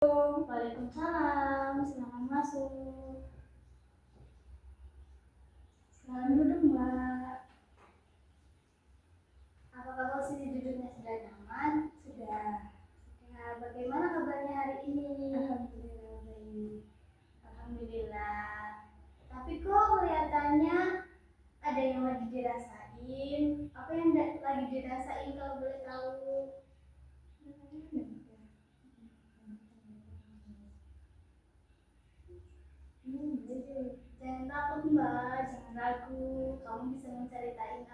Waalaikumsalam, selamat masuk. Selamat duduk, Mbak. Apakah posisi duduknya sudah nyaman? Sudah. Nah, bagaimana kabarnya hari ini? Alhamdulillah baik. Alhamdulillah. Tapi kok kelihatannya ada yang lagi dirasain? Apa yang lagi dirasain kalau boleh tahu? Jangan takut Mbak, jangan ragu. Kamu bisa menceritain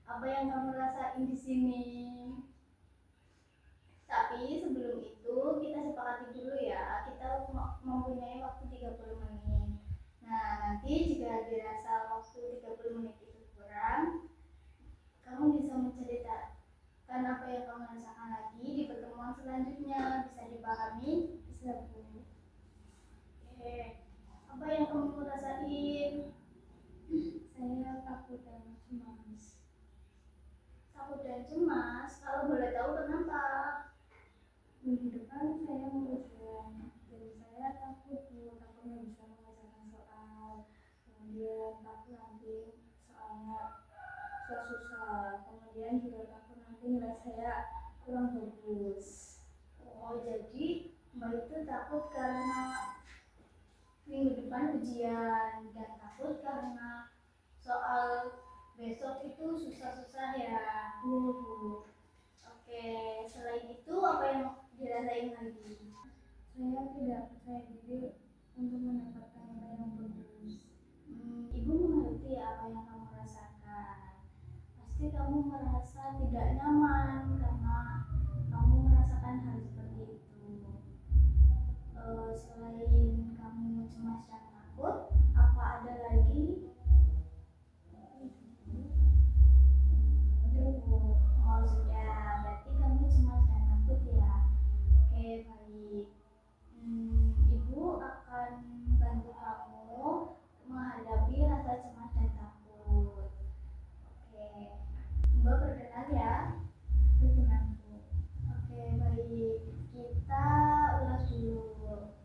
apa yang kamu rasain di sini. Tapi sebelum itu kita sepakati dulu ya, kita mempunyai waktu 30 menit. Nah, nanti jika dirasa waktu 30 menit itu kurang, kamu bisa menceritakan apa yang kamu rasakan lagi di pertemuan selanjutnya. Bisa dipahami? Bisa, Bu. Oke. Apa yang kamu rasain? Saya takut dan cemas. Takut dan cemas? Kalau boleh tahu kenapa? Minggu depan saya mau ujian, jadi saya takut nggak bisa mengerjakan soal. Kemudian takut nanti soalnya susah. Kemudian juga takut nanti nilai saya kurang bagus. Oh, jadi Mbak itu takut karena minggu depan ujian dan takut karena soal besok itu susah-susah ya. Bu. Oke, selain itu apa yang dirasain lagi? Saya tidak percaya diri untuk mendapatkan nilai yang bagus. Ibu mengerti apa yang kamu rasakan. Pasti kamu merasa tidak nyaman karena kamu merasakan hal seperti itu. Selain kamu cemas dan takut, apa ada lagi? Oh sudah, berarti kamu cemas dan takut ya. Oke baik. Ibu akan bantu kamu menghadapi rasa cemas dan takut. Oke, Mbak berkenan ya? Berkenan Bu. Oke baik, kita ulas dulu.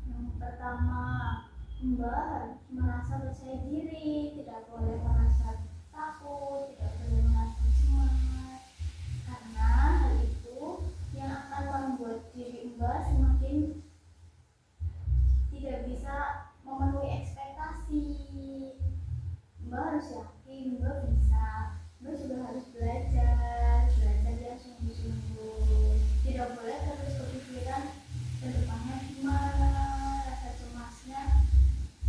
Yang pertama, Mbak harus merasa percaya diri, tidak boleh merasa takut, tidak boleh merasa cemas, karena hal itu yang akan membuat diri Mbak semakin tidak bisa memenuhi ekspektasi. Mbak harus yakin Mbak bisa. Mbak juga harus belajar yang sungguh-sungguh. Tidak boleh terus kepikiran ke depannya gimana, rasa cemasnya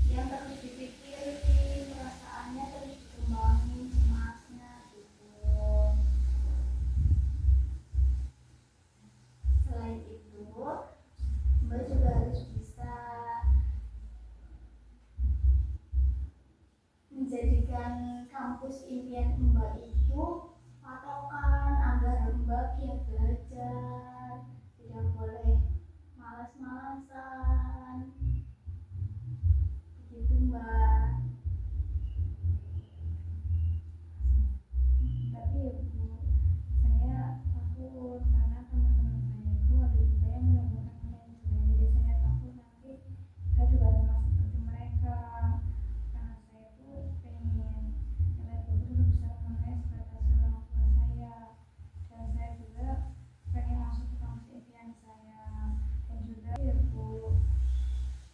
yang terus dipikirin, perasaannya terus dikembangin, cemasnya gitu. Selain itu, Mbak juga harus bisa menjadikan kampus impian Mbak itu patokan agar Mbak giat belajar, tidak boleh malas-malasan. Begitu Mbak. Tapi ya Bu, saya takut karena teman-teman saya itu ada juga yang mendapatkan nilai jelek. Jadi saya takut nanti saya juga sama seperti mereka. Karena saya tuh pengen nilai bagus untuk bisa memenuhi ekspektasi orang tua saya. Dan saya juga pengen masuk ke kampus impian saya. Dan juga ya Bu,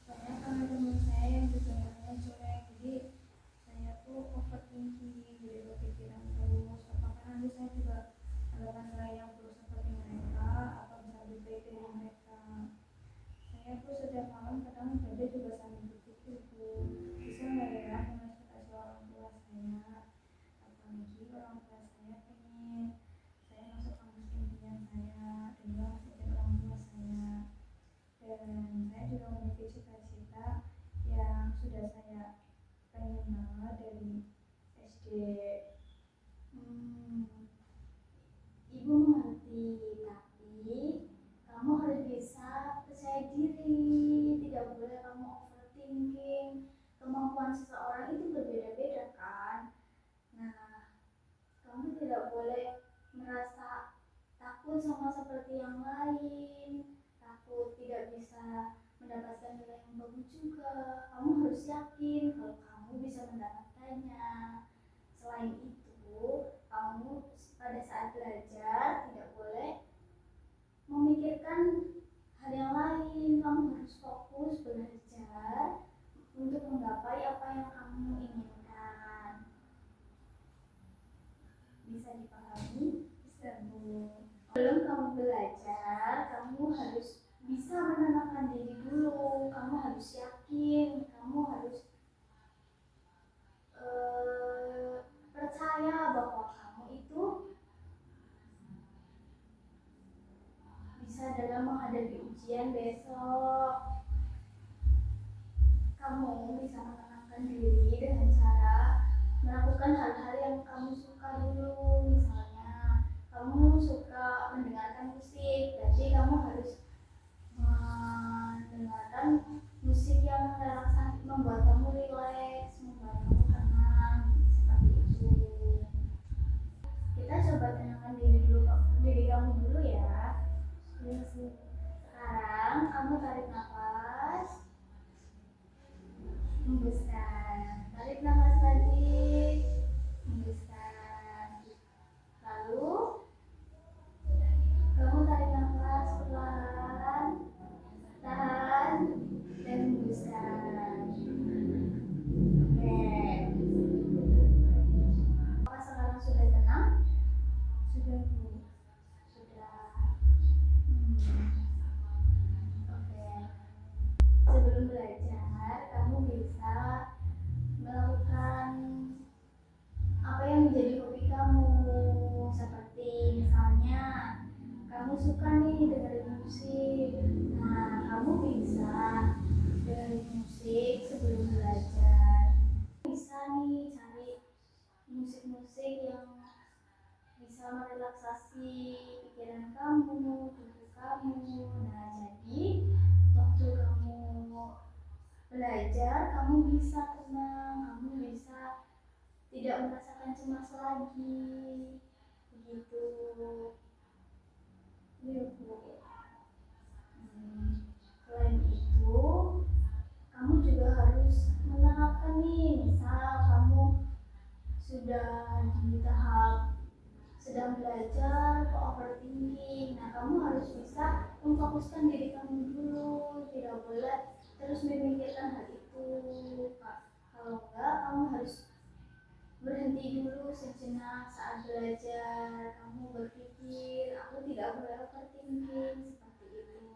banyak teman-teman saya yang juga nilainya jelek. Jadi saya tuh overthinking, jadi berpikiran terus apakah nanti saya juga mendapatkan nilai yang buruk seperti mereka atau bisa lebih baik dari mereka. Saya tuh setiap malam kadang saja juga sambil berpikir Bu, bisa nggak ya memenuhi ekspektasi orang tua saya, apalagi orang tua saya pengen saya masuk kampus impian saya dan juga masuk ke orang tua saya. Dan saya juga memiliki cita-cita yang sudah saya pengen banget dari SD. Ibu mengerti, tapi kamu harus bisa percaya diri, tidak boleh kamu overthinking. Kemampuan seseorang itu berbeda-beda kan. Nah, kamu tidak boleh merasa takut sama seperti yang lain, takut mendapatkan nilai yang bagus juga. Kamu harus yakin kalau kamu bisa mendapatkannya. Selain itu, kamu pada saat belajar tidak boleh memikirkan hal yang lain. Kamu harus fokus belajar untuk menggapai apa yang kamu inginkan. Bisa dipahami? Bisa, Bu. Sebelum kamu belajar, kamu harus bisa menenangkan diri dulu. Kamu harus yakin, kamu harus percaya bahwa kamu itu bisa dalam menghadapi ujian besok. Kamu bisa menenangkan diri dengan cara melakukan hal-hal yang kamu suka dulu. Misalnya kamu suka mendengarkan musik, berarti kamu harus mendengarkan musik yang relaksasi, membuat kamu rileks, membuat kamu tenang, seperti itu. Kita coba tenangkan diri kamu dulu ya. Sekarang kamu tarik nafas, hembuskan, tarik nafas lagi, hembuskan. Lalu kamu tarik nafas pelan, tahan, dan hembuskan. Oke. Apakah sekarang sudah tenang? Sudah, Bu. Sudah. Oke. Sebelum belajar, kamu bisa melakukan apa yang menjadi hobi kamu. Seperti misalnya kamu suka nih dengerin musik. Nah, kamu bisa dengerin musik sebelum belajar. Bisa nih cari musik-musik yang bisa merelaksasi pikiran kamu, tubuh kamu. Nah, jadi waktu kamu belajar, kamu bisa tenang, kamu bisa tidak merasakan cemas lagi. Begitu. Iya, Bu. Selain itu, kamu juga harus menerapkan nih, misal kamu sudah di tahap sedang belajar ke overthinking. Nah, kamu harus bisa memfokuskan diri kamu dulu, tidak boleh terus memikirkan hal itu. Kalau enggak, kamu harus berhenti dulu sejenak saat belajar. Kamu berpikir, aku tidak boleh overthinking, seperti itu.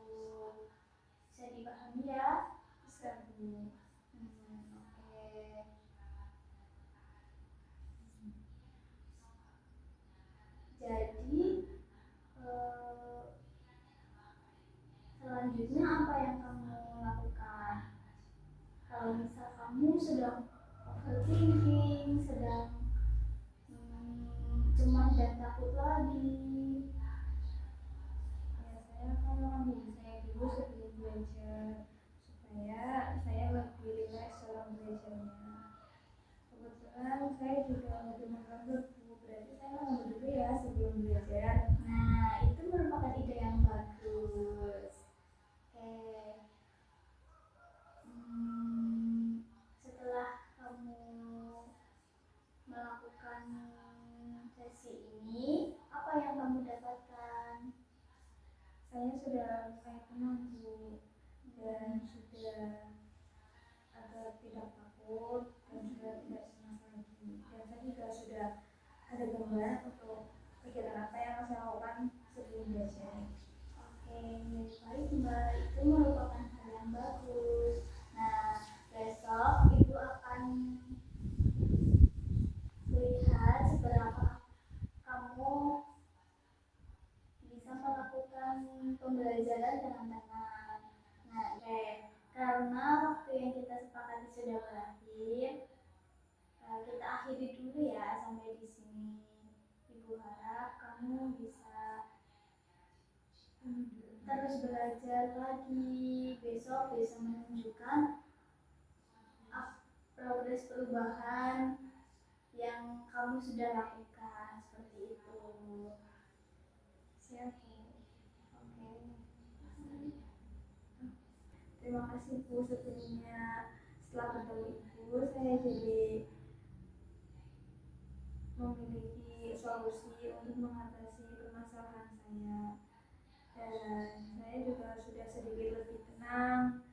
Bisa dipahami ya? Bisa, Bu. Oke. Jadi selanjutnya apa yang kamu lakukan? Kalau misal kamu sedang overthinking, sedang cemas dan takut lagi, ya saya akan mengambil saya dulu sebelum belajar supaya saya lebih rileks dalam belajarnya. Kebetulan saya juga dengar rambut, berarti saya ngambil dulu ya sebelum belajar. Nah, itu merupakan ide yang bagus. Oke. Setelah kamu melakukan sesi ini, apa yang kamu dapatkan? Saya sudah mulai tenang, Bu, dan sudah agak tidak takut dan sudah tidak cemas lagi. Dan saya juga sudah ada gambaran untuk kegiatan apa yang saya lakukan sebelum belajar. Oke, baik Mbak, itu merupakan hal yang bagus. Nah, besok Ibu akan melihat seberapa kamu bisa melakukan pembelajaran dengan tenang. Nah, karena waktu yang kita sepakati sudah berakhir, kita akhiri dulu ya sampai di sini. Ibu harap kamu bisa terus belajar lagi. Besok bisa menunjukkan progres perubahan yang kamu sudah lakukan, seperti itu. Siap, Bu. Oke. terima kasih Bu sebelumnya. Setelah bertemu Ibu, saya jadi memiliki solusi untuk mengatasi permasalahan saya, dan saya juga sudah sedikit lebih tenang